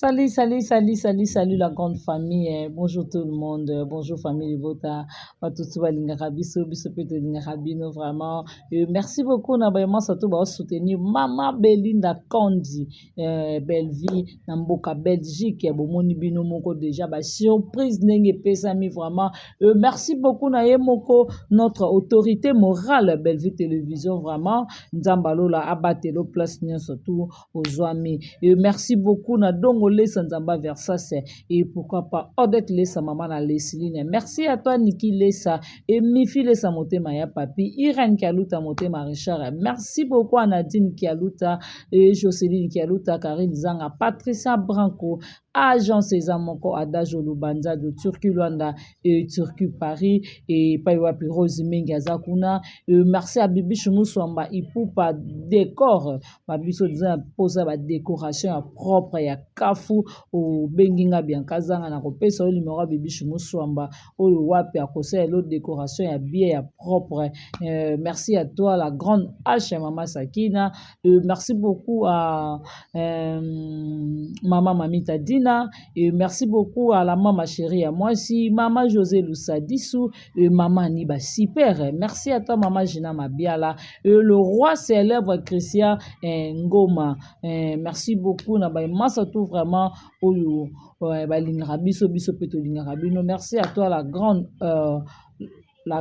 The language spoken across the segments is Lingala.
Salut la grande famille. Bonjour tout le monde. Bonjour famille Libota. Batutu balingaka biso biso pe tolingaka bino vraiment. Merci beaucoup na vraiment surtout ba soutenir Mama Belinda Kandi, belle vie na mboka Belgique. Bomoni bino moko déjà ba surprise ndenge pesami vraiment. Merci beaucoup na ye moko notre autorité morale Belle Vie Télévision vraiment. Nzambalola abatelo place nyon surtout aux Zouami. Merci beaucoup na dongo lesa nzamba Versas et pourquoi pas Odette lesa maman na Lesline. Merci à toi Niki lesa et Mifi lesa motema ya papi Irène Kialuta motema Richard. Merci beaucoup à Nadine Kialuta et Jocelyne Kialuta, Karine Zanga, Patricia Branco, Agent César Moko, Adagio Lubanza de Turku Luanda et Turku Paris et Paiwapi Rose Mingazakuna. Merci à Bibi Chumuswamba Ipupa décor. Babiso disant poser la décoration propre ya kafu au benginga bien kazanga na kopesa o numéro Bibi Chumuswamba o wapi akose l'autre décoration ya bien ya propre. Merci à toi la grande H Maman Sakina. Merci beaucoup à Maman Mamita Dina et merci beaucoup à la maman chérie à moi aussi Maman José Lussadissou et Maman Niba super. Merci à toi Maman Gina Mabiala le roi célèbre Christian Ngoma. Merci beaucoup na ba massa tout vraiment oyo balinga biso biso peto linga bino. Merci à toi la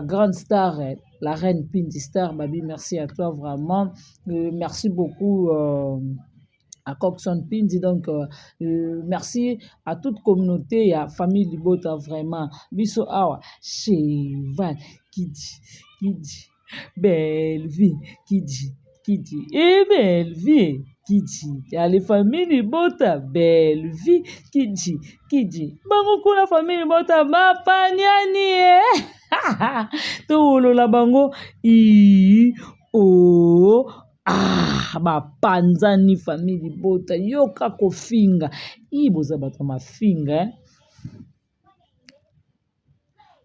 grande star, la reine Pinti Star Babi, merci à toi vraiment. Merci beaucoup à Coxon Pindi, donc merci à toute communauté, à famille Libota vraiment. Biso awa, cheval, qui dit, belle vie, qui dit, et belle vie. Qui dit, à la famille Libota, belle vie, qui dit, bango kuna famille Libota, ma panyani, tout la bango, bapanzani famille Libota, yoka kofinga, boza bata mafinga,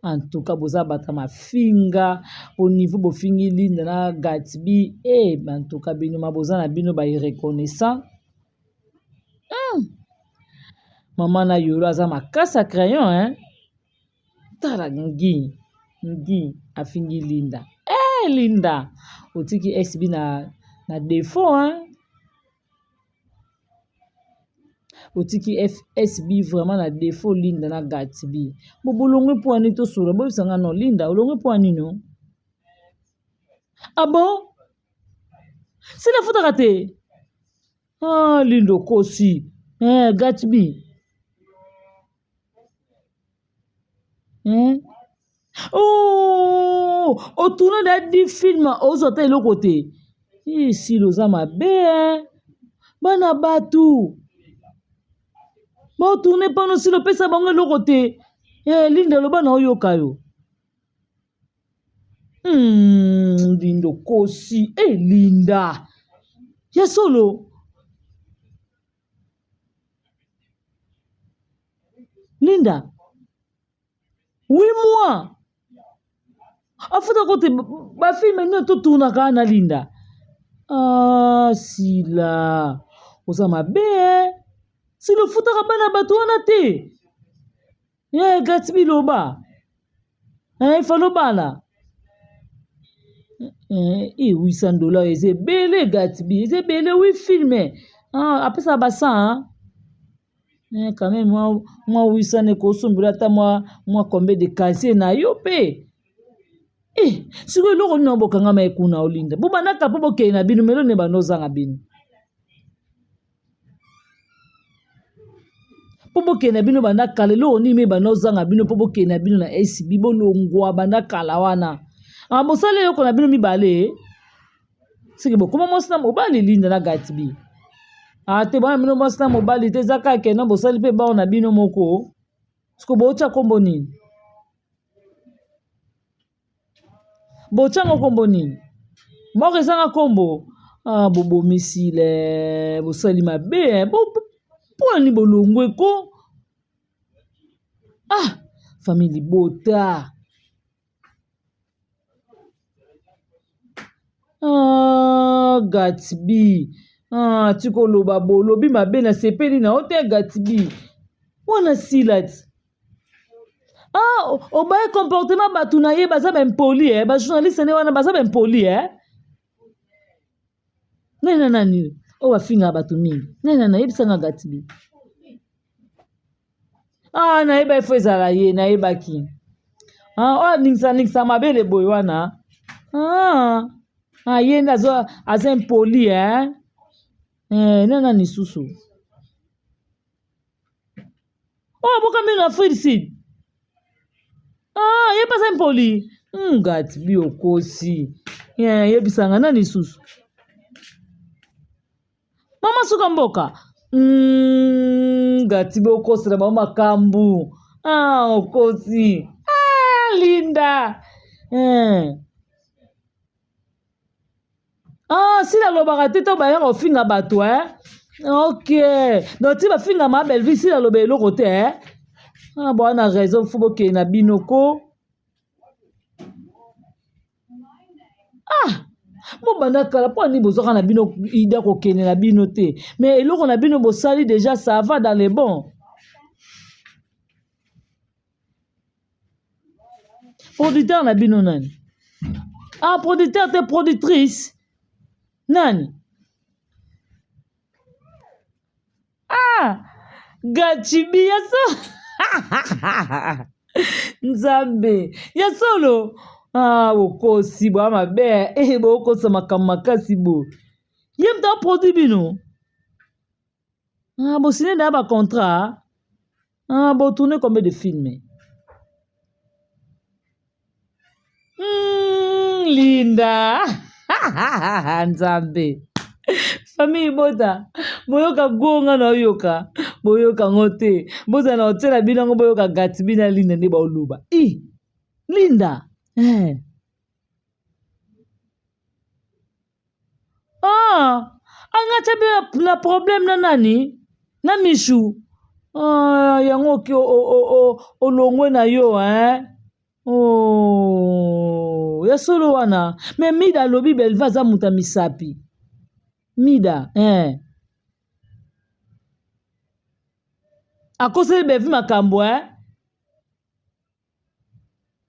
en tout cas boza bata mafinga au niveau bofingi Linda na Gatsby en tout cas bino maboza na bino ba reconnaissant. Maman na yolo aza makasa crayon tala ngi afingi Linda Linda otiki SB na défaut otiki FSB vraiment na défaut Linda na Gatsby bolongwe po ani to sura bo bisanga no Linda olongwe po ani no ah bon c'est la faute raté Linda kosi Gatsby tourne da di film aux hôtels au côté si loza mabe bana batu tourne pano si le pesa bango le côté Linda lo bana oyoka yo Linda kosi Linda ya solo Linda 8 mois afuta kote ba film ni to tourna kana Linda sila osama be si le futa bana batu wana te Gatsby loba il faut le bala $800 eze bele Gatsby eze bele oui filmé après ça basa quand même moi 800 ne kosumbula ta moi combien de casier na yo pe siko loko nina bokanga maekuna Olinda bobanaka po bokei na bino melo ne banozanga bino po bokei na bino bandakala loko nini me banozanga bino po bokei na bino na SB bolongwa bandakala wana bosale yoko na bino mibale siki bokoma mwasi na mobali Linda na Gatsby te bana bino mwasi na mobali te zaka kena bosali mpe bao na bino moko siko bocha kombo nini bochango kombo nini moko ezanga kombo bobomisile bosali mabe poni bolongwe ko famille Libota Gatsby Ah, tikoloba bolobi mabe na sepeli na ote Gatibi. Wana silat. Ah, obaye comportement batu na ye baza ben poli ba journaliste ne wana baza ben poli nani o bafinga batu mingi. Nana yebisanga Gatibi. Ah, na yeba ifo ezala ye na yebaki. Ah, o ningsa mabele boy wana. Ah, ye ndazo azen poli nana ni susu. Oh, boka minga Free Seed. Ah, ye pas impoli. Gatibi okosi. Ye bisanga nani susu. Mama suka mboka. Gatibi okosi na mama kambu. Ah, okosi. Ah, Linda. Ah, si la lobaka te to ba yako finga bato Ok. Donc ti ba finga ma belle vie si la lobe eloko te Ah, bon, on a raison, faut que na binoko. Ah, bon banda kala po ni bozoka na bino ida ko kene na bino te. Mais eloko na bino bosali déjà ça va dans les bons. Producteur na bino nani? Ah, producteur te productrice. Nani? Ah, Gatibi yaso. Nzambe. Yasolo. Ah, okosi bo mabe. Bo okosa makasi bo. Yem ta produit bino. Ah, bo signé na ba contrat. Ah, bo tourner combien de films? Linda. Nzambe. Famille bota. Boyoka gonga na yoka. Boyoka ngote. Boza na hotela binango boyoka Gatibi na Linda ne ba oluba. Linda. Ah, anga tabi la problème na nani? Na Michou. Ah, yango ki olongwe na yo Oh, ya solo wana. Mais Mida lobi belva za muta misapi. Mida, akose bevi makambo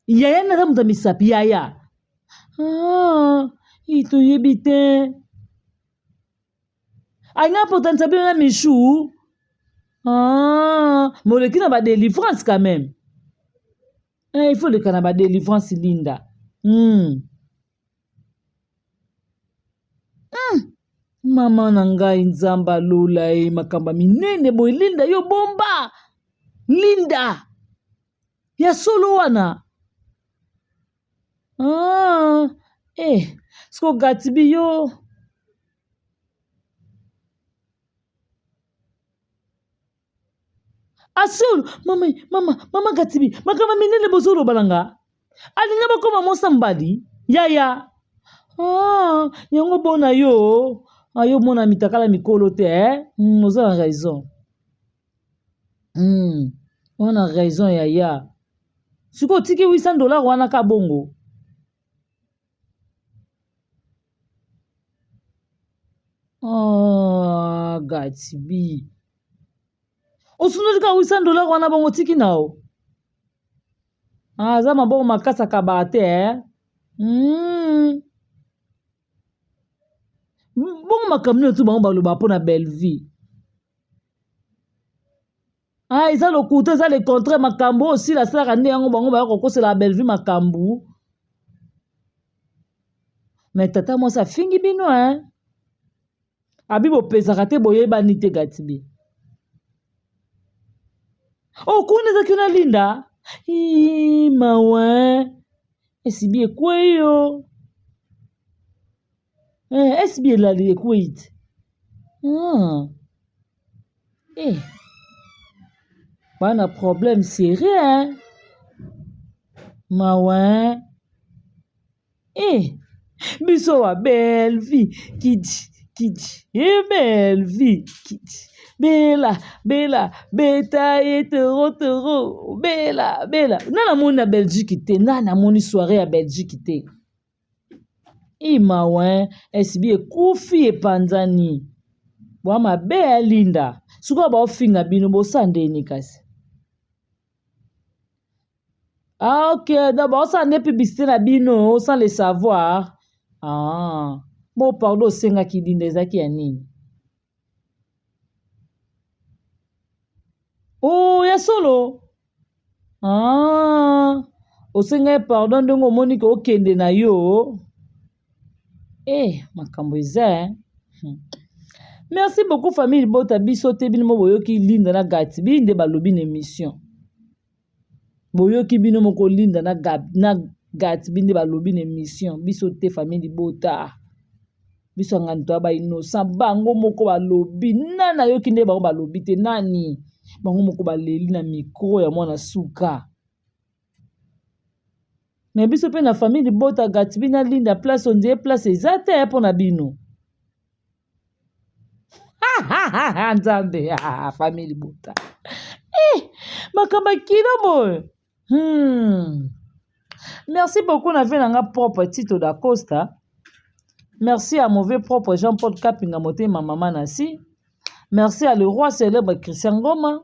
Yaya na za muta misapi yaya. Ah, ito yebite. Anga potenza bino na Michou. Ah, moleki na ba délivrance quand même. Il faut le canaba délivrance Linda. Mama na ngai nzamba lola makamba minene boy Linda yo bomba. Linda. Ya solo wana. Ah, sko Gatibi yo. Asol, mama Gatibi, makamba minene bozolo balanga. Alinga bakoma mosa mbadi. Yaya. Ah, yango bona yo. Ayo mona mitakala mikolo te Oza na raison. On a raison yaya. Siko tiki $800 wana ka bongo. Ah, Gatibi. Osunoli ka $800 wana bongo tiki nao. Ah, za mabongo makasa kabate Bongo makamino tu bango baloba pona belle vie. Ah, eza lokuta eza le contraire makambo aussi la sala nde yango bango ba kokosa la belle vie makambu. Mais tata moi ça fingi bino Abi bo pesaka te boyeba ni te Gatibi. Oh, kuna za kina Linda. Mawa. Esibi ekweyo. Esibi la li ekweit. Bana problème sérieux Mawa. Biso wa belle vie kidi. Belle vie kidi. Bella, beta et toro, bella. Nana moni na Belgique te, nana moni soirée à Belgique te. Mawa, esibi ekufi epanzani. Bwa mabe ya linda. Suka ba ofinga bino bosandeni kasi. Ah, ok. D'abord, ça n'est publicité na bino sans le savoir. Ah. Bon, pardon, senga ki dindeza ki ya nini. Oh, ya solo. Ah. Osenga pardon ndongo moni ko okende na yo. Makambo eza. Merci beaucoup famille Bota biso te bino boyoki linda na gati binde balobi na émission. Boyoki bino moko linda na gati binde balobi na émission biso te famille Bota. Biso nganto ba innocent bango moko balobi nana yoki nde bango balobi te nani bango moko baleli na micro ya mwana suka. Mais biso pe na famille Bota gati bina linda place on dirait place ezate pour na bino. Nzambe famille Bota. Makamba kilo boy. Merci beaucoup na venanga propre Tito da Costa. Merci à mauvais propre Jean-Paul Kapinga Motema Maman Nasi. Merci à le roi célèbre Christian Goma.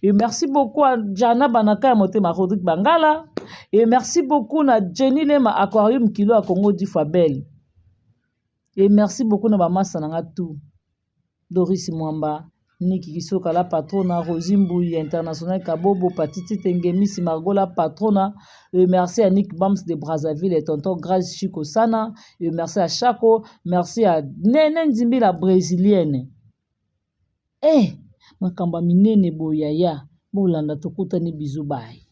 Et merci beaucoup à Jana Banaka Motema Rodrigue Bangala. Et merci beaucoup à Jenny Lema Aquarium Kilo à Congo di Fabel. Et merci beaucoup à Mama Sananga tout. Doris Mwamba, Niki Kisoka la patrona, Rosimboui International Kabobo, Patiti Tengemisi Margola patrona. Et merci à Nick Bams de Brazzaville et tonton Grace Chico Sana. Et merci à Chaco. Merci à Nene Nzimbi la brésilienne. Makamba minene boyaya. Bolanda tokuta ni bisous bye.